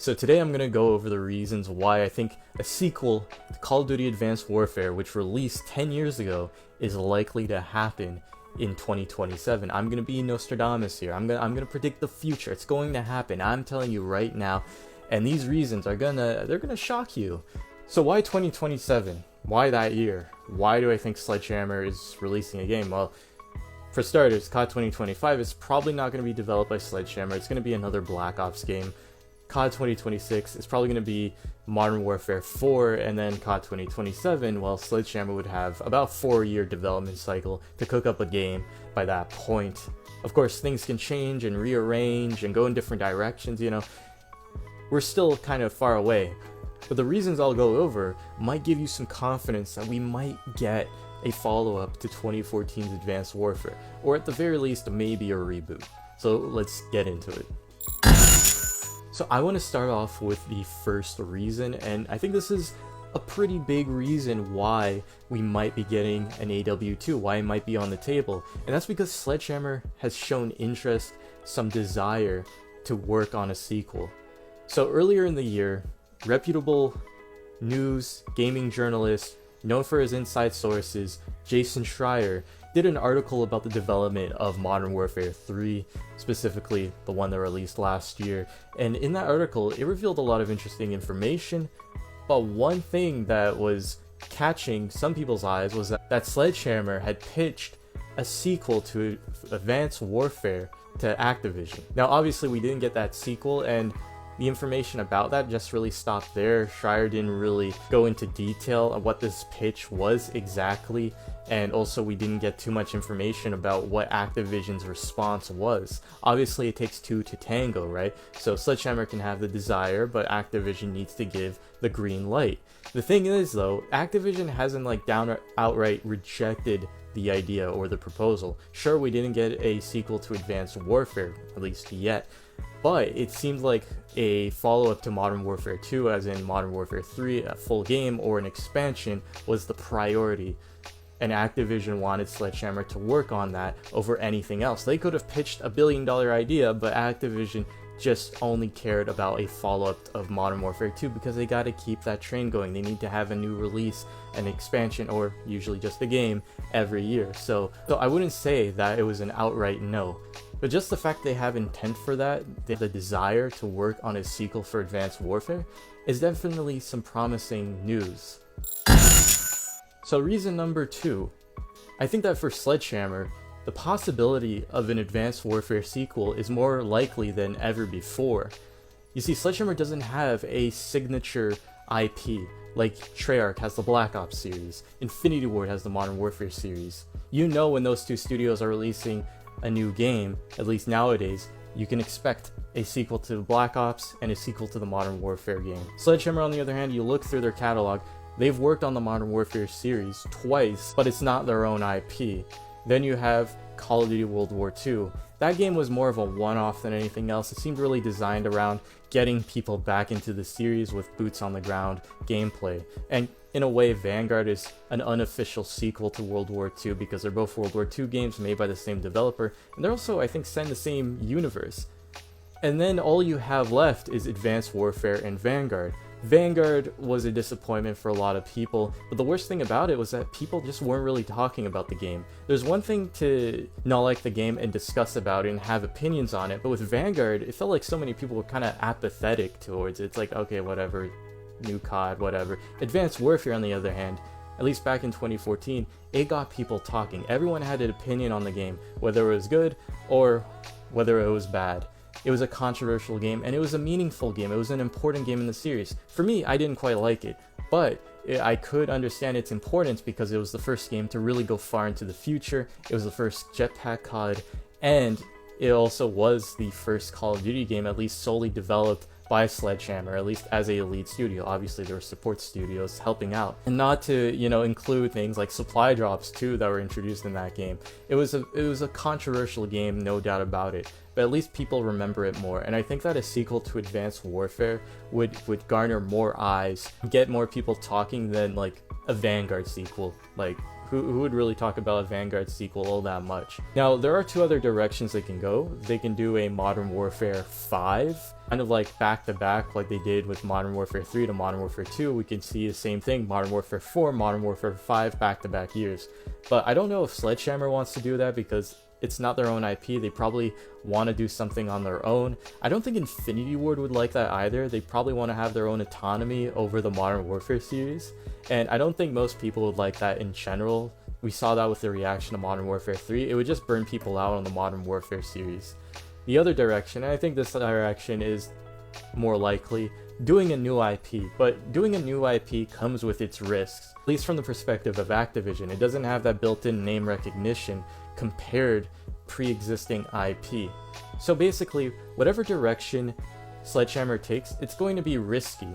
So today I'm going to go over the reasons why I think a sequel to Call of Duty Advanced Warfare, which released 10 years ago, is likely to happen in 2027. I'm going to be Nostradamus here. I'm going to predict the future. It's going to happen. I'm telling you right now. And these reasons are they're going to shock you. So why 2027? Why that year? Why do I think Sledgehammer is releasing a game? Well, for starters, COD 2025 is probably not going to be developed by Sledgehammer. It's going to be another Black Ops game. COD 2026 is probably going to be Modern Warfare 4, and then COD 2027, well, Sledgehammer would have about 4-year development cycle to cook up a game by that point. Of course, things can change and rearrange and go in different directions, you know. We're still kind of far away, but the reasons I'll go over might give you some confidence that we might get a follow-up to 2014's Advanced Warfare, or at the very least, maybe a reboot. So let's get into it. So I want to start off with the first reason, and I think this is a pretty big reason why we might be getting an AW2, why it might be on the table, and that's because Sledgehammer has shown interest, some desire to work on a sequel. So earlier in the year, reputable news, gaming journalist, known for his inside sources, Jason Schreier, did an article about the development of Modern Warfare 3, specifically the one that released last year. And in that article, it revealed a lot of interesting information, but one thing that was catching some people's eyes was that Sledgehammer had pitched a sequel to Advanced Warfare to Activision. Now, obviously, we didn't get that sequel, and the information about that just really stopped there. Schreier didn't really go into detail on what this pitch was exactly, and also we didn't get too much information about what Activision's response was. Obviously, it takes two to tango, right? So Sledgehammer can have the desire, but Activision needs to give the green light. The thing is, though, Activision hasn't outright rejected the idea or the proposal. Sure, we didn't get a sequel to Advanced Warfare, at least yet, but it seemed like a follow-up to Modern Warfare 2, as in Modern Warfare 3, a full game or an expansion, was the priority. And Activision wanted Sledgehammer to work on that over anything else. They could have pitched a billion-dollar idea, but Activision just only cared about a follow-up of Modern Warfare 2 because they gotta keep that train going. They need to have a new release, an expansion, or usually just a game every year. So I wouldn't say that it was an outright no. But just the fact they have intent for that, the desire to work on a sequel for Advanced Warfare, is definitely some promising news. So reason number 2, I think that for Sledgehammer, the possibility of an Advanced Warfare sequel is more likely than ever before. You see, Sledgehammer doesn't have a signature IP, like Treyarch has the Black Ops series, Infinity Ward has the Modern Warfare series. You know when those two studios are releasing a new game, at least nowadays, you can expect a sequel to Black Ops and a sequel to the Modern Warfare game. Sledgehammer, on the other hand, you look through their catalog, they've worked on the Modern Warfare series twice, but it's not their own IP. Then you have Call of Duty World War II. That game was more of a one-off than anything else. It seemed really designed around getting people back into the series with boots on the ground gameplay. And in a way, Vanguard is an unofficial sequel to World War II because they're both World War II games made by the same developer, and they're also, I think, set in the same universe. And then all you have left is Advanced Warfare and Vanguard. Vanguard was a disappointment for a lot of people, but the worst thing about it was that people just weren't really talking about the game. There's one thing to not like the game and discuss about it and have opinions on it, but with Vanguard, it felt like so many people were kind of apathetic towards it. It's like, okay, whatever, new COD, whatever. Advanced Warfare, on the other hand, at least back in 2014, it got people talking. Everyone had an opinion on the game, whether it was good or whether it was bad. It was a controversial game, and it was a meaningful game. It was an important game in the series. For me, I didn't quite like it, but I could understand its importance because it was the first game to really go far into the future. It was the first jetpack COD, and it also was the first Call of Duty game, at least solely developed by Sledgehammer, at least as a lead studio. Obviously, there were support studios helping out. And not to, include things like supply drops, too, that were introduced in that game. It was a controversial game, no doubt about it. But at least people remember it more. And I think that a sequel to Advanced Warfare would garner more eyes, get more people talking than, like, a Vanguard sequel. Like, who would really talk about a Vanguard sequel all that much? Now, there are two other directions they can go. They can do a Modern Warfare 5, kind of like back to back, like they did with Modern Warfare 3 to Modern Warfare 2. We can see the same thing, Modern Warfare 4, Modern Warfare 5, back to back years. But I don't know if Sledgehammer wants to do that because it's not their own IP. They probably want to do something on their own. I don't think Infinity Ward would like that either. They probably want to have their own autonomy over the Modern Warfare series. And I don't think most people would like that in general. We saw that with the reaction to Modern Warfare 3. It would just burn people out on the Modern Warfare series. The other direction, and I think this direction is more likely, doing a new IP. But doing a new IP comes with its risks, at least from the perspective of Activision. It doesn't have that built-in name recognition compared pre-existing IP. So basically, whatever direction Sledgehammer takes, it's going to be risky.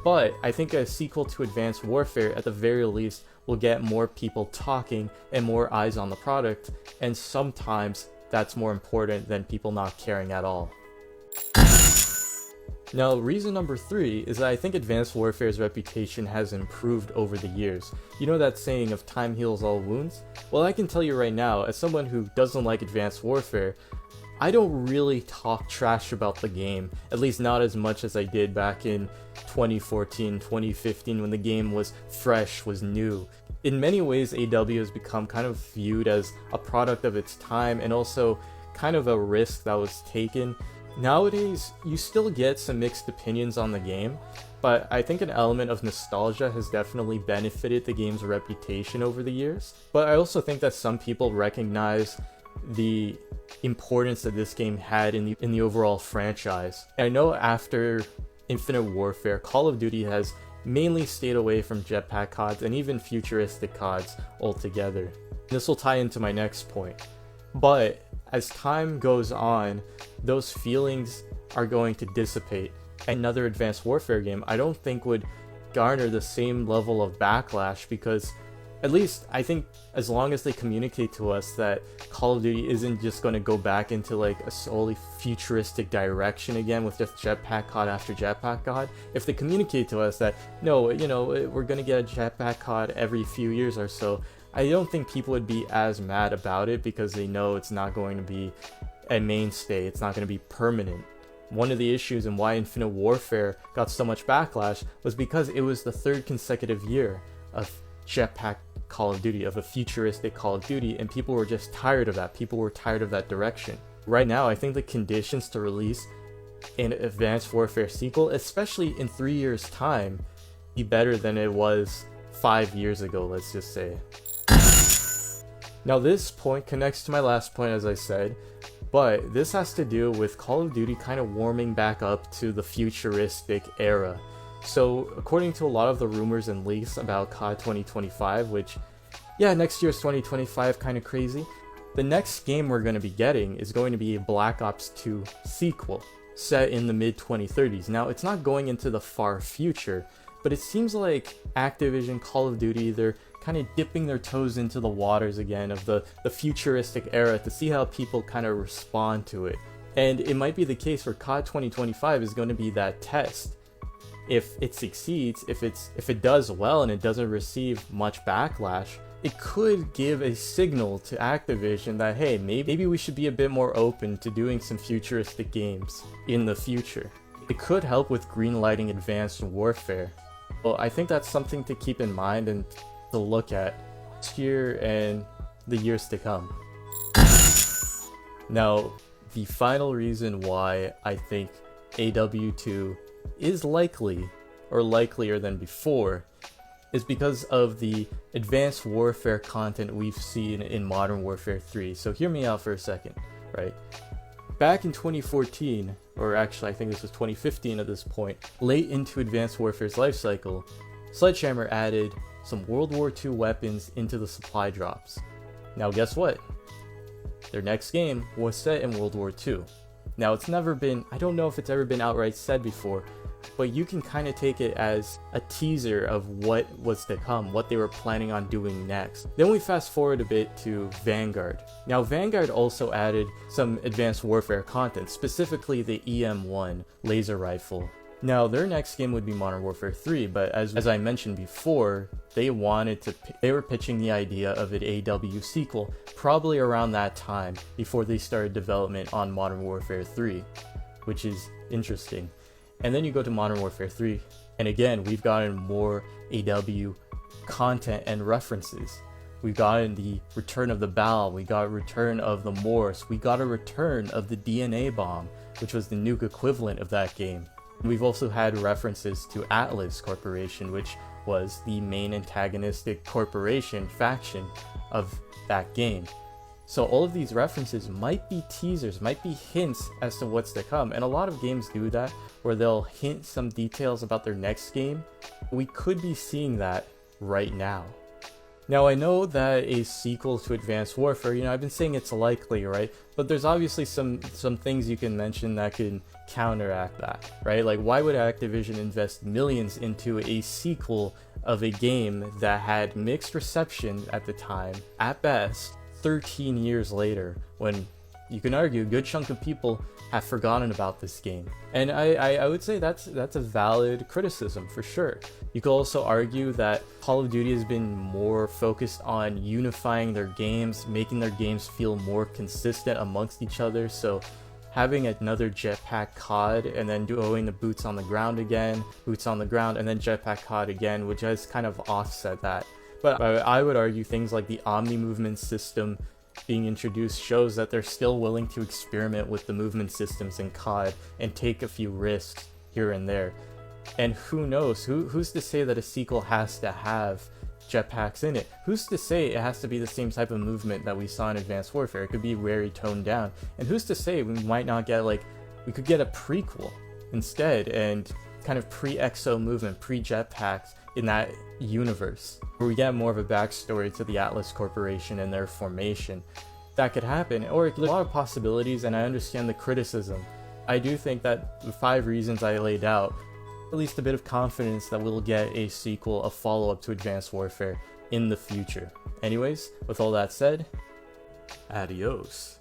But I think a sequel to Advanced Warfare, at the very least, will get more people talking and more eyes on the product, and sometimes that's more important than people not caring at all. Now, reason number 3 is that I think Advanced Warfare's reputation has improved over the years. You know that saying of time heals all wounds? Well, I can tell you right now, as someone who doesn't like Advanced Warfare, I don't really talk trash about the game, at least not as much as I did back in 2014, 2015 when the game was fresh, was new. In many ways, AW has become kind of viewed as a product of its time and also kind of a risk that was taken. Nowadays, you still get some mixed opinions on the game, but I think an element of nostalgia has definitely benefited the game's reputation over the years. But I also think that some people recognize the importance that this game had in the overall franchise. And I know after Infinite Warfare, Call of Duty has mainly stayed away from jetpack CODs and even futuristic CODs altogether. This will tie into my next point. But as time goes on, those feelings are going to dissipate. Another Advanced Warfare game I don't think would garner the same level of backlash because, at least I think, as long as they communicate to us that Call of Duty isn't just going to go back into like a solely futuristic direction again with just jetpack COD after jetpack COD, if they communicate to us that no, you know, we're going to get a jetpack COD every few years or so, I don't think people would be as mad about it because they know it's not going to be a mainstay, it's not going to be permanent. One of the issues and why Infinite Warfare got so much backlash was because it was the 3rd consecutive year of jetpack Call of Duty, of a futuristic Call of Duty, and people were just tired of that. People were tired of that direction. Right now, I think the conditions to release an Advanced Warfare sequel, especially in 3 years' time, be better than it was 5 years ago, let's just say. Now this point connects to my last point, as I said, but this has to do with Call of Duty kind of warming back up to the futuristic era. So according to a lot of the rumors and leaks about COD 2025, which, yeah, next year's 2025, kind of crazy, the next game we're going to be getting is going to be a Black Ops 2 sequel set in the mid-2030s. Now, it's not going into the far future, but it seems like Activision, Call of Duty, they're kind of dipping their toes into the waters again of the futuristic era to see how people kind of respond to it. And it might be the case where COD 2025 is going to be that test. If it succeeds, if it does well and it doesn't receive much backlash, it could give a signal to Activision that, hey, maybe we should be a bit more open to doing some futuristic games in the future. It could help with greenlighting Advanced Warfare. Well, I think that's something to keep in mind and to look at this year and the years to come. Now, the final reason why I think AW2 is likely, or likelier than before, is because of the Advanced Warfare content we've seen in Modern Warfare 3. So hear me out for a second, right? Back in 2014, or actually I think this was 2015 at this point, late into Advanced Warfare's lifecycle, Sledgehammer added some World War II weapons into the supply drops. Now guess what? Their next game was set in World War II. Now it's never been, I don't know if it's ever been outright said before, but you can kind of take it as a teaser of what was to come, what they were planning on doing next. Then we fast forward a bit to Vanguard. Now Vanguard also added some Advanced Warfare content, specifically the EM1 laser rifle. Now their next game would be Modern Warfare 3, but as I mentioned before, they were pitching the idea of an AW sequel probably around that time before they started development on Modern Warfare 3. which is interesting. And then you go to Modern Warfare 3, and again, we've gotten more AW content and references. We've gotten the return of the Bal, we got a return of the Morse, we got a return of the DNA bomb, which was the nuke equivalent of that game. We've also had references to Atlas Corporation, which was the main antagonistic corporation faction of that game. So all of these references might be teasers, might be hints as to what's to come, and a lot of games do that, where they'll hint some details about their next game. We could be seeing that right now. Now, I know that a sequel to Advanced Warfare, I've been saying it's likely, right? But there's obviously some things you can mention that can counteract that, right? Like, why would Activision invest millions into a sequel of a game that had mixed reception at the time, at best, 13 years later, when you can argue a good chunk of people have forgotten about this game? And I would say that's a valid criticism for sure. You could also argue that Call of Duty has been more focused on unifying their games, making their games feel more consistent amongst each other. So having another Jetpack COD and then doing the boots on the ground again, boots on the ground, and then Jetpack COD again, which has kind of offset that. But I would argue things like the Omni movement system being introduced shows that they're still willing to experiment with the movement systems in COD and take a few risks here and there. And who knows, who's to say that a sequel has to have jetpacks in it? Who's to say it has to be the same type of movement that we saw in Advanced Warfare? It could be very toned down. And who's to say we might not get, we could get a prequel instead, and kind of pre-EXO movement, pre-jetpacks in that universe, where we get more of a backstory to the Atlas Corporation and their formation. That could happen, or there's a lot of possibilities, and I understand the criticism. I do think that the 5 reasons I laid out, at least a bit of confidence that we'll get a sequel, a follow-up to Advanced Warfare in the future. Anyways, with all that said, adios.